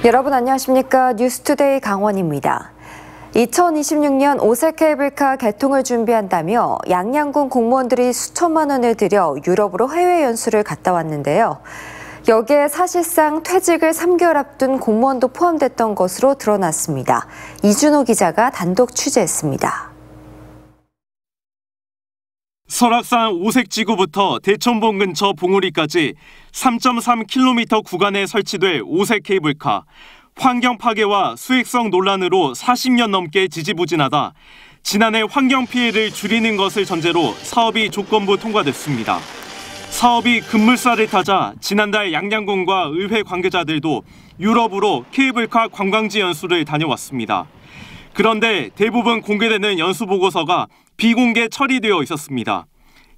여러분 안녕하십니까? 뉴스투데이 강원입니다. 2026년 오색 케이블카 개통을 준비한다며 양양군 공무원들이 수천만 원을 들여 유럽으로 해외 연수를 갔다 왔는데요. 여기에 사실상 퇴직을 3개월 앞둔 공무원도 포함됐던 것으로 드러났습니다. 이준호 기자가 단독 취재했습니다. 설악산 오색지구부터 대천봉 근처 봉우리까지 3.3km 구간에 설치될 오색 케이블카. 환경 파괴와 수익성 논란으로 40년 넘게 지지부진하다 지난해 환경 피해를 줄이는 것을 전제로 사업이 조건부 통과됐습니다. 사업이 급물살을 타자 지난달 양양군과 의회 관계자들도 유럽으로 케이블카 관광지 연수를 다녀왔습니다. 그런데 대부분 공개되는 연수 보고서가 비공개 처리되어 있었습니다.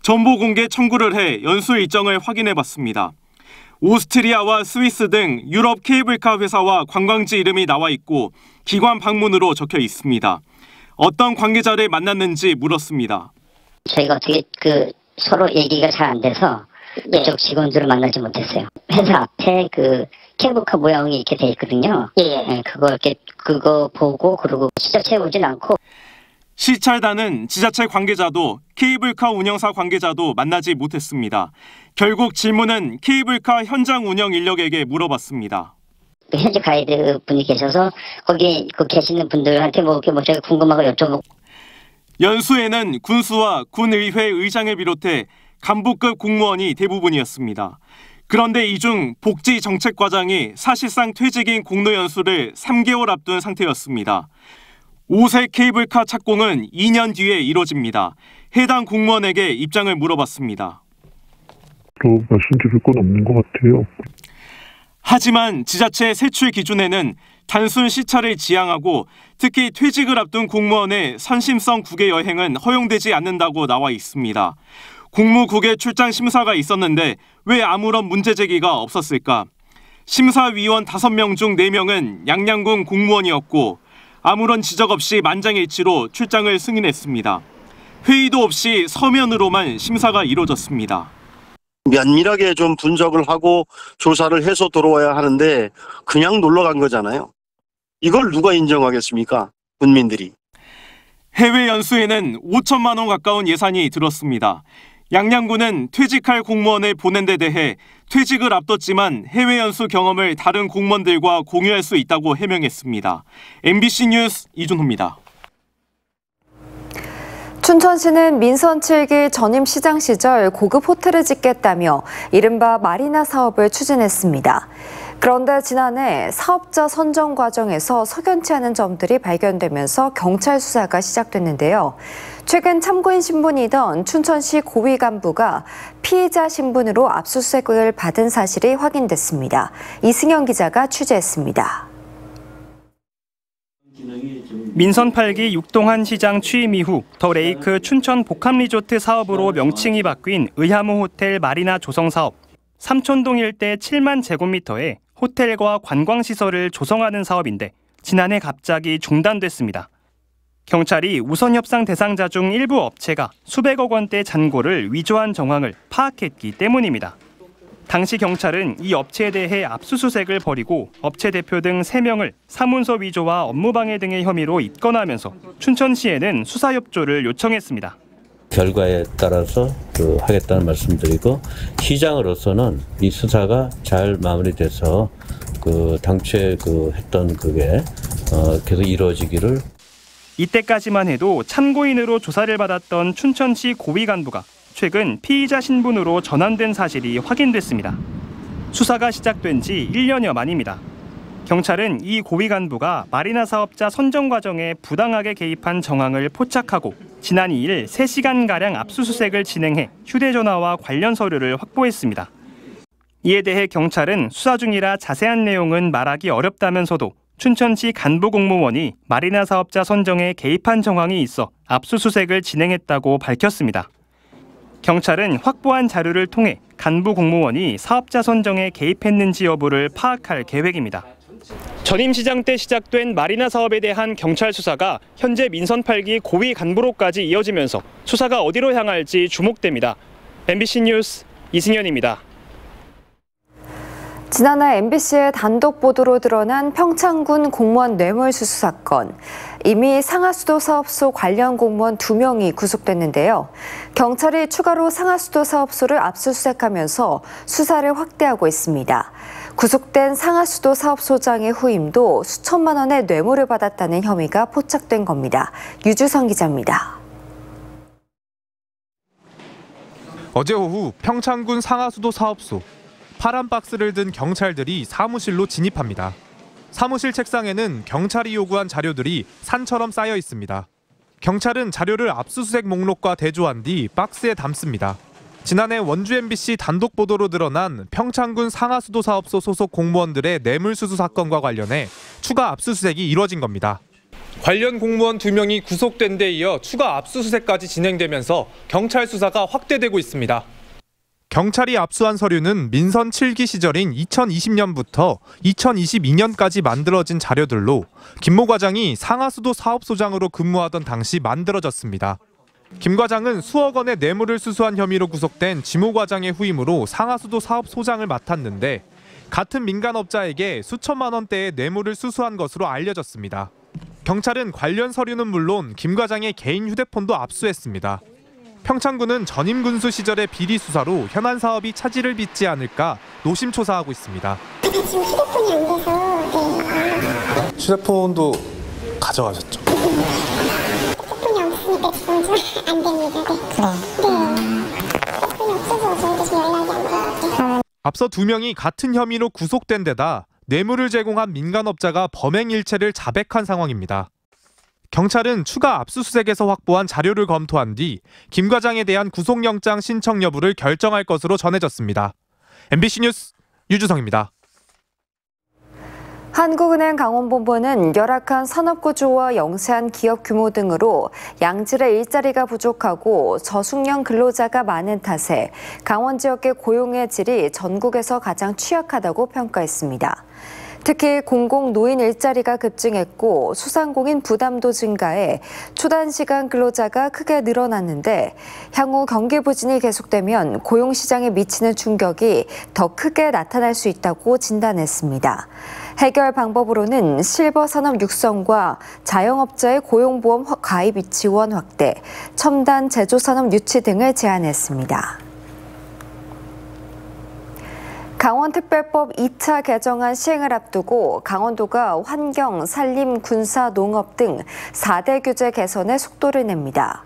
정보 공개 청구를 해 연수 일정을 확인해봤습니다. 오스트리아와 스위스 등 유럽 케이블카 회사와 관광지 이름이 나와 있고 기관 방문으로 적혀 있습니다. 어떤 관계자를 만났는지 물었습니다. 저희가 어떻게 서로 얘기가 잘 안 돼서 그쪽 직원들을 만나지 못했어요. 회사 앞에 케이블카 모양이 이렇게 돼 있거든요. 네, 그거 보고 그리고 지자체에 오진 않고. 시찰단은 지자체 관계자도 케이블카 운영사 관계자도 만나지 못했습니다. 결국 질문은 케이블카 현장 운영 인력에게 물어봤습니다. 현지 가이드 분이 계셔서 거기 계시는 분들한테 제가 궁금하고 여쭤보고. 연수에는 군수와 군의회 의장을 비롯해 간부급 공무원이 대부분이었습니다. 그런데 이 중 복지정책과장이 사실상 퇴직인 공로연수를 3개월 앞둔 상태였습니다. 오색 케이블카 착공은 2년 뒤에 이뤄집니다. 해당 공무원에게 입장을 물어봤습니다. 말씀드릴 건 없는 것 같아요. 하지만 지자체 세출 기준에는 단순 시찰을 지향하고 특히 퇴직을 앞둔 공무원의 선심성 국외 여행은 허용되지 않는다고 나와 있습니다. 공무국외 출장 심사가 있었는데 왜 아무런 문제 제기가 없었을까? 심사위원 5명 중 4명은 양양군 공무원이었고 아무런 지적 없이 만장일치로 출장을 승인했습니다. 회의도 없이 서면으로만 심사가 이루어졌습니다. 면밀하게 좀 분석을 하고 조사를 해서 들어와야 하는데 그냥 놀러 간 거잖아요. 이걸 누가 인정하겠습니까? 국민들이. 해외 연수에는 5천만 원 가까운 예산이 들었습니다. 양양군은 퇴직할 공무원을 보낸 데 대해 퇴직을 앞뒀지만 해외 연수 경험을 다른 공무원들과 공유할 수 있다고 해명했습니다. MBC 뉴스 이준호입니다. 춘천시는 민선 7기 전임 시장 시절 고급 호텔을 짓겠다며 이른바 마리나 사업을 추진했습니다. 그런데 지난해 사업자 선정 과정에서 석연치 않은 점들이 발견되면서 경찰 수사가 시작됐는데요. 최근 참고인 신분이던 춘천시 고위 간부가 피의자 신분으로 압수수색을 받은 사실이 확인됐습니다. 이승현 기자가 취재했습니다. 민선 8기 육동한 시장 취임 이후 더 레이크 춘천 복합리조트 사업으로 명칭이 바뀐 의하무 호텔 마리나 조성 사업. 삼촌동 일대 7만 제곱미터에 호텔과 관광시설을 조성하는 사업인데 지난해 갑자기 중단됐습니다. 경찰이 우선 협상 대상자 중 일부 업체가 수백억 원대 잔고를 위조한 정황을 파악했기 때문입니다. 당시 경찰은 이 업체에 대해 압수수색을 벌이고 업체 대표 등 3명을 사문서 위조와 업무방해 등의 혐의로 입건하면서 춘천시에는 수사 협조를 요청했습니다. 결과에 따라서 하겠다는 말씀드리고 시장으로서는 이 수사가 잘 마무리돼서 당초에 했던 그게 계속 이루어지기를. 이때까지만 해도 참고인으로 조사를 받았던 춘천시 고위 간부가 최근 피의자 신분으로 전환된 사실이 확인됐습니다. 수사가 시작된 지 1년여 만입니다. 경찰은 이 고위 간부가 마리나 사업자 선정 과정에 부당하게 개입한 정황을 포착하고 지난 2일 3시간가량 압수수색을 진행해 휴대전화와 관련 서류를 확보했습니다. 이에 대해 경찰은 수사 중이라 자세한 내용은 말하기 어렵다면서도 춘천시 간부 공무원이 마리나 사업자 선정에 개입한 정황이 있어 압수수색을 진행했다고 밝혔습니다. 경찰은 확보한 자료를 통해 간부 공무원이 사업자 선정에 개입했는지 여부를 파악할 계획입니다. 전임 시장 때 시작된 마리나 사업에 대한 경찰 수사가 현재 민선 8기 고위 간부로까지 이어지면서 수사가 어디로 향할지 주목됩니다. MBC 뉴스 이승현입니다. 지난해 MBC의 단독 보도로 드러난 평창군 공무원 뇌물수수 사건. 이미 상하수도 사업소 관련 공무원 2명이 구속됐는데요. 경찰이 추가로 상하수도 사업소를 압수수색하면서 수사를 확대하고 있습니다. 구속된 상하수도 사업소장의 후임도 수천만 원의 뇌물을 받았다는 혐의가 포착된 겁니다. 유주성 기자입니다. 어제 오후 평창군 상하수도 사업소. 파란 박스를 든 경찰들이 사무실로 진입합니다. 사무실 책상에는 경찰이 요구한 자료들이 산처럼 쌓여 있습니다. 경찰은 자료를 압수수색 목록과 대조한 뒤 박스에 담습니다. 지난해 원주 MBC 단독 보도로 드러난 평창군 상하수도 사업소 소속 공무원들의 뇌물수수 사건과 관련해 추가 압수수색이 이뤄진 겁니다. 관련 공무원 2명이 구속된 데 이어 추가 압수수색까지 진행되면서 경찰 수사가 확대되고 있습니다. 경찰이 압수한 서류는 민선 7기 시절인 2020년부터 2022년까지 만들어진 자료들로 김모 과장이 상하수도 사업소장으로 근무하던 당시 만들어졌습니다. 김 과장은 수억 원의 뇌물을 수수한 혐의로 구속된 지모 과장의 후임으로 상하수도 사업소장을 맡았는데 같은 민간업자에게 수천만 원대의 뇌물을 수수한 것으로 알려졌습니다. 경찰은 관련 서류는 물론 김 과장의 개인 휴대폰도 압수했습니다. 평창군은 전임 군수 시절의 비리 수사로 현안 사업이 차질을 빚지 않을까 노심초사하고 있습니다. 지금 휴대폰이 안 돼서 휴대폰도 가져가셨죠? 휴대폰이 없으니까 지금 안 됩니다. 휴대폰이 없어서 저희도 지금 연락이 안 돼요. 앞서 2명이 같은 혐의로 구속된 데다 뇌물을 제공한 민간업자가 범행 일체를 자백한 상황입니다. 경찰은 추가 압수수색에서 확보한 자료를 검토한 뒤 김 과장에 대한 구속영장 신청 여부를 결정할 것으로 전해졌습니다. MBC 뉴스 유주성입니다. 한국은행 강원본부는 열악한 산업구조와 영세한 기업 규모 등으로 양질의 일자리가 부족하고 저숙련 근로자가 많은 탓에 강원 지역의 고용의 질이 전국에서 가장 취약하다고 평가했습니다. 특히 공공 노인 일자리가 급증했고 소상공인 부담도 증가해 초단시간 근로자가 크게 늘어났는데 향후 경기 부진이 계속되면 고용시장에 미치는 충격이 더 크게 나타날 수 있다고 진단했습니다. 해결 방법으로는 실버 산업 육성과 자영업자의 고용보험 가입 지원 확대, 첨단 제조산업 유치 등을 제안했습니다. 강원특별법 2차 개정안 시행을 앞두고 강원도가 환경, 산림, 군사, 농업 등 4대 규제 개선에 속도를 냅니다.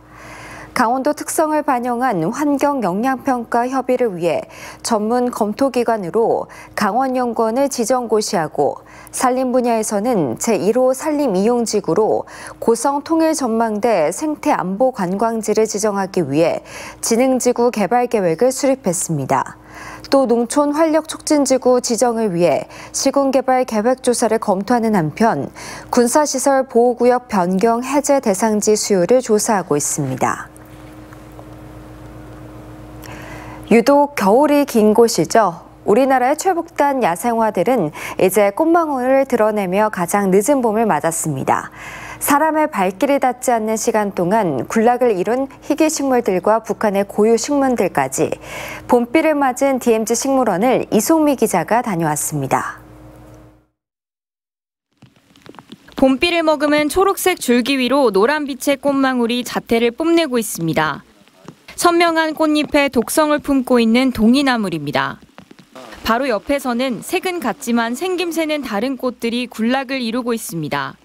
강원도 특성을 반영한 환경 영향평가 협의를 위해 전문 검토기관으로 강원연구원을 지정고시하고 산림 분야에서는 제1호 산림이용지구로 고성통일전망대 생태안보관광지를 지정하기 위해 지능지구 개발계획을 수립했습니다. 또 농촌활력촉진지구 지정을 위해 시군개발 계획조사를 검토하는 한편 군사시설 보호구역 변경 해제 대상지 수요를 조사하고 있습니다. 유독 겨울이 긴 곳이죠. 우리나라의 최북단 야생화들은 이제 꽃망울을 드러내며 가장 늦은 봄을 맞았습니다. 사람의 발길이 닿지 않는 시간 동안 군락을 이룬 희귀식물들과 북한의 고유 식물들까지 봄비를 맞은 DMZ 식물원을 이송미 기자가 다녀왔습니다. 봄비를 머금은 초록색 줄기 위로 노란빛의 꽃망울이 자태를 뽐내고 있습니다. 선명한 꽃잎에 독성을 품고 있는 동이나물입니다. 바로 옆에서는 색은 같지만 생김새는 다른 꽃들이 군락을 이루고 있습니다.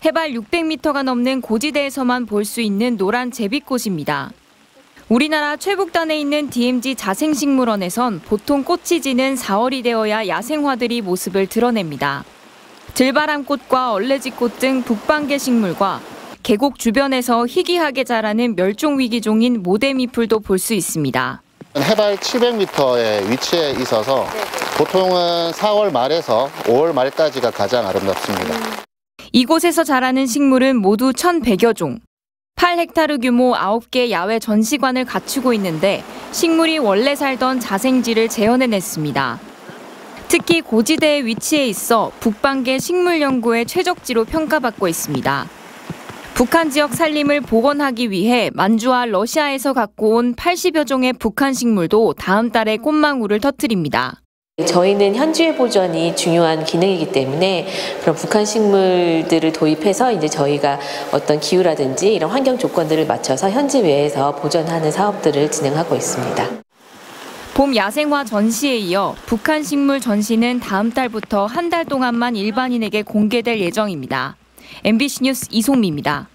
해발 600m가 넘는 고지대에서만 볼 수 있는 노란 제비꽃입니다. 우리나라 최북단에 있는 DMZ 자생식물원에선 보통 꽃이 지는 4월이 되어야 야생화들이 모습을 드러냅니다. 들바람꽃과 얼레지꽃 등 북방계 식물과 계곡 주변에서 희귀하게 자라는 멸종위기종인 모대미풀도 볼 수 있습니다. 해발 700m의 위치에 있어서 보통은 4월 말에서 5월 말까지가 가장 아름답습니다. 이곳에서 자라는 식물은 모두 1,100여 종. 8헥타르 규모 9개 야외 전시관을 갖추고 있는데 식물이 원래 살던 자생지를 재현해냈습니다. 특히 고지대에 위치해 있어 북방계 식물 연구의 최적지로 평가받고 있습니다. 북한 지역 산림을 복원하기 위해 만주와 러시아에서 갖고 온 80여 종의 북한 식물도 다음 달에 꽃망울을 터뜨립니다. 저희는 현지의 보존이 중요한 기능이기 때문에 그런 북한 식물들을 도입해서 이제 저희가 어떤 기후라든지 이런 환경 조건들을 맞춰서 현지 외에서 보존하는 사업들을 진행하고 있습니다. 봄 야생화 전시에 이어 북한 식물 전시는 다음 달부터 한 달 동안만 일반인에게 공개될 예정입니다. MBC 뉴스 이송미입니다.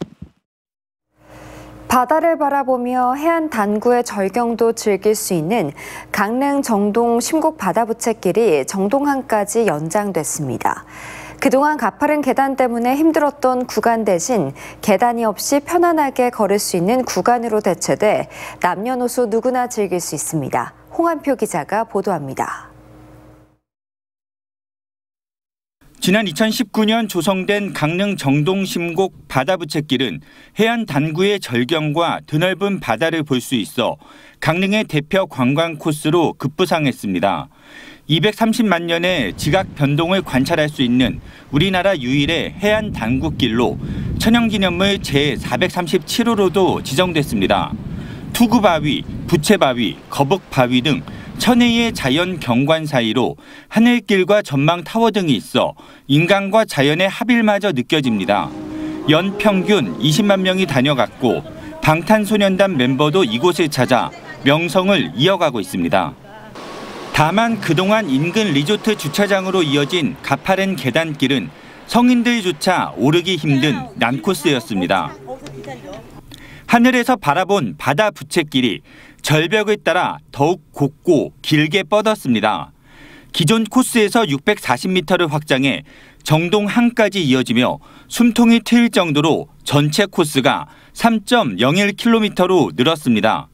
바다를 바라보며 해안 단구의 절경도 즐길 수 있는 강릉 정동 심곡 바다부채길이 정동항까지 연장됐습니다. 그동안 가파른 계단 때문에 힘들었던 구간 대신 계단이 없이 편안하게 걸을 수 있는 구간으로 대체돼 남녀노소 누구나 즐길 수 있습니다. 홍한표 기자가 보도합니다. 지난 2019년 조성된 강릉 정동 심곡 바다부채길은 해안 단구의 절경과 드넓은 바다를 볼 수 있어 강릉의 대표 관광 코스로 급부상했습니다. 230만 년의 지각 변동을 관찰할 수 있는 우리나라 유일의 해안 단구길로 천연기념물 제437호로도 지정됐습니다. 투구바위, 부채바위, 거북바위 등 천혜의 자연 경관 사이로 하늘길과 전망타워 등이 있어 인간과 자연의 합일마저 느껴집니다. 연 평균 20만 명이 다녀갔고 방탄소년단 멤버도 이곳을 찾아 명성을 이어가고 있습니다. 다만 그동안 인근 리조트 주차장으로 이어진 가파른 계단길은 성인들조차 오르기 힘든 난코스였습니다. 하늘에서 바라본 바다 부채길이 절벽을 따라 더욱 곱고 길게 뻗었습니다. 기존 코스에서 640m를 확장해 정동항까지 이어지며 숨통이 트일 정도로 전체 코스가 3.01km로 늘었습니다.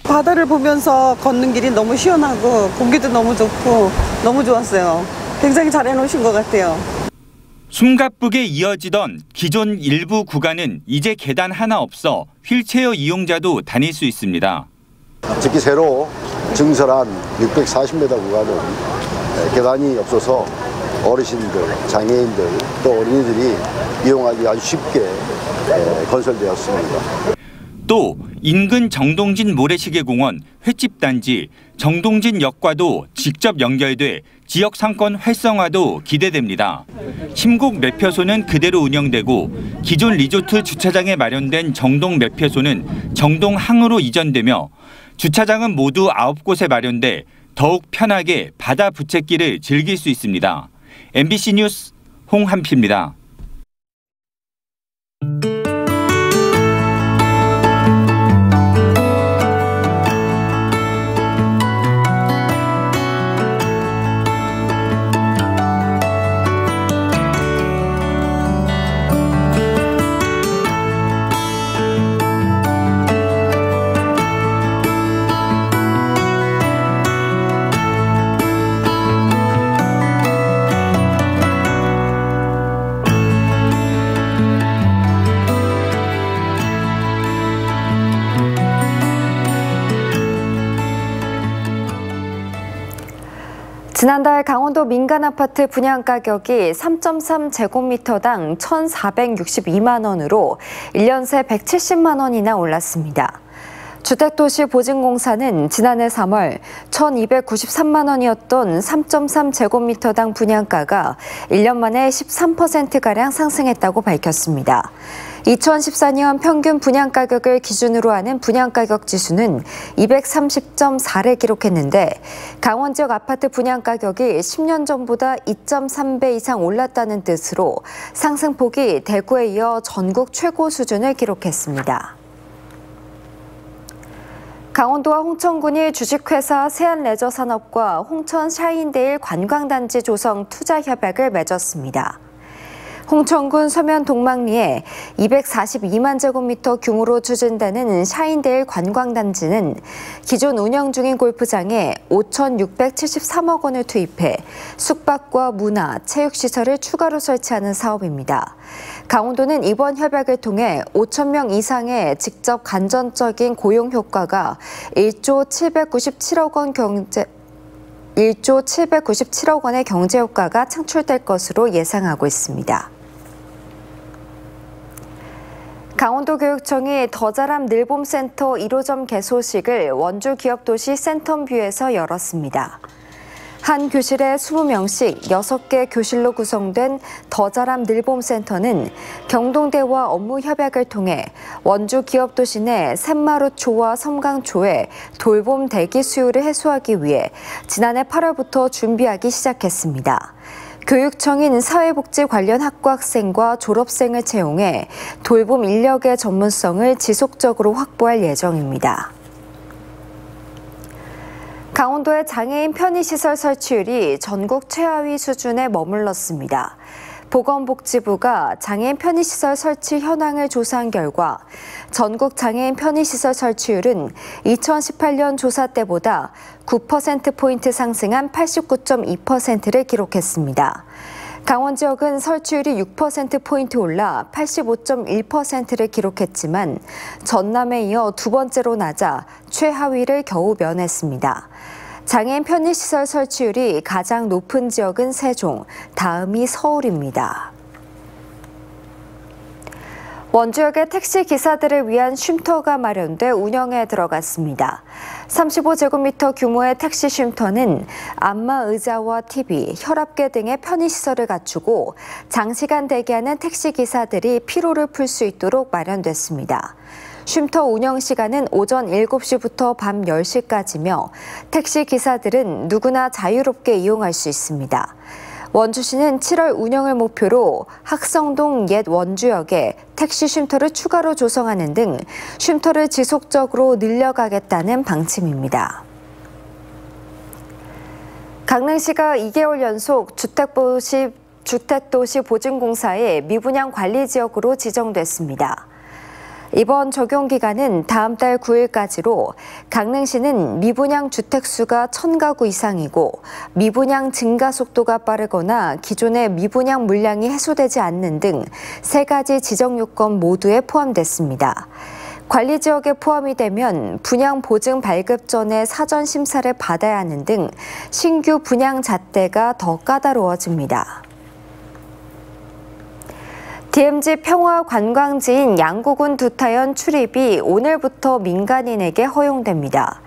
바다를 보면서 걷는 길이 너무 시원하고 공기도 너무 좋고 너무 좋았어요. 굉장히 잘 해놓으신 것 같아요. 숨가쁘게 이어지던 기존 일부 구간은 이제 계단 하나 없어 휠체어 이용자도 다닐 수 있습니다. 특히 새로 증설한 640m 구간은 계단이 없어서 어르신들, 장애인들 또 어린이들이 이용하기 아주 쉽게 건설되었습니다. 또 인근 정동진 모래시계공원 횟집단지 정동진역과도 직접 연결돼 지역 상권 활성화도 기대됩니다. 심곡 매표소는 그대로 운영되고 기존 리조트 주차장에 마련된 정동 매표소는 정동항으로 이전되며 주차장은 모두 9곳에 마련돼 더욱 편하게 바다 부채길을 즐길 수 있습니다. MBC 뉴스 홍한표입니다. 지난달 강원도 민간 아파트 분양 가격이 3.3제곱미터당 1,462만 원으로 1년 새 170만 원이나 올랐습니다. 주택도시보증공사는 지난해 3월 1,293만 원이었던 3.3제곱미터당 분양가가 1년 만에 13%가량 상승했다고 밝혔습니다. 2014년 평균 분양가격을 기준으로 하는 분양가격 지수는 230.4를 기록했는데 강원 지역 아파트 분양가격이 10년 전보다 2.3배 이상 올랐다는 뜻으로 상승폭이 대구에 이어 전국 최고 수준을 기록했습니다. 강원도와 홍천군이 주식회사 세안레저산업과 홍천 샤인데일 관광단지 조성 투자 협약을 맺었습니다. 홍천군 서면 동막리에 242만 제곱미터 규모로 추진되는 샤인데일 관광단지는 기존 운영 중인 골프장에 5,673억 원을 투입해 숙박과 문화, 체육시설을 추가로 설치하는 사업입니다. 강원도는 이번 협약을 통해 5천 명 이상의 직접 간접적인 고용 효과가 1조 797억 원의 경제 효과가 창출될 것으로 예상하고 있습니다. 강원도교육청이 더자람 늘봄센터 1호점 개소식을 원주기업도시 센텀뷰에서 열었습니다. 한 교실에 20명씩 6개 교실로 구성된 더 잘함 늘봄센터는 경동대와 업무 협약을 통해 원주 기업도시 내 샘마루초와 섬강초의 돌봄 대기 수요를 해소하기 위해 지난해 8월부터 준비하기 시작했습니다. 교육청인 사회복지 관련 학과 학생과 졸업생을 채용해 돌봄 인력의 전문성을 지속적으로 확보할 예정입니다. 강원도의 장애인 편의시설 설치율이 전국 최하위 수준에 머물렀습니다. 보건복지부가 장애인 편의시설 설치 현황을 조사한 결과 전국 장애인 편의시설 설치율은 2018년 조사 때보다 9%포인트 상승한 89.2%를 기록했습니다. 강원 지역은 설치율이 6%포인트 올라 85.1%를 기록했지만 전남에 이어 두 번째로 낮아 최하위를 겨우 면했습니다. 장애인 편의시설 설치율이 가장 높은 지역은 세종, 다음이 서울입니다. 원주역의 택시 기사들을 위한 쉼터가 마련돼 운영에 들어갔습니다. 35제곱미터 규모의 택시 쉼터는 안마 의자와 TV, 혈압계 등의 편의시설을 갖추고 장시간 대기하는 택시 기사들이 피로를 풀 수 있도록 마련됐습니다. 쉼터 운영 시간은 오전 7시부터 밤 10시까지며 택시 기사들은 누구나 자유롭게 이용할 수 있습니다. 원주시는 7월 운영을 목표로 학성동 옛 원주역에 택시 쉼터를 추가로 조성하는 등 쉼터를 지속적으로 늘려가겠다는 방침입니다. 강릉시가 2개월 연속 주택도시 보증공사의 미분양 관리지역으로 지정됐습니다. 이번 적용 기간은 다음 달 9일까지로 강릉시는 미분양 주택수가 1000가구 이상이고 미분양 증가 속도가 빠르거나 기존의 미분양 물량이 해소되지 않는 등 3가지 지정 요건 모두에 포함됐습니다. 관리지역에 포함이 되면 분양 보증 발급 전에 사전 심사를 받아야 하는 등 신규 분양 잣대가 더 까다로워집니다. DMZ 평화 관광지인 양구군 두타연 출입이 오늘부터 민간인에게 허용됩니다.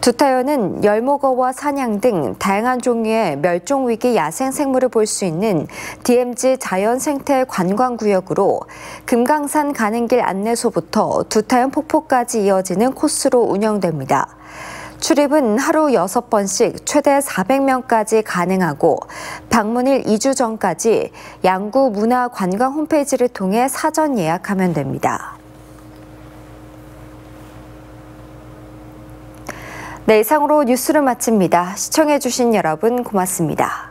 두타연은 열목어와 사냥 등 다양한 종류의 멸종위기 야생생물을 볼 수 있는 DMZ 자연생태 관광구역으로 금강산 가는 길 안내소부터 두타연 폭포까지 이어지는 코스로 운영됩니다. 출입은 하루 6번씩 최대 400명까지 가능하고 방문일 2주 전까지 양구 문화관광 홈페이지를 통해 사전 예약하면 됩니다. 네, 이상으로 뉴스를 마칩니다. 시청해주신 여러분 고맙습니다.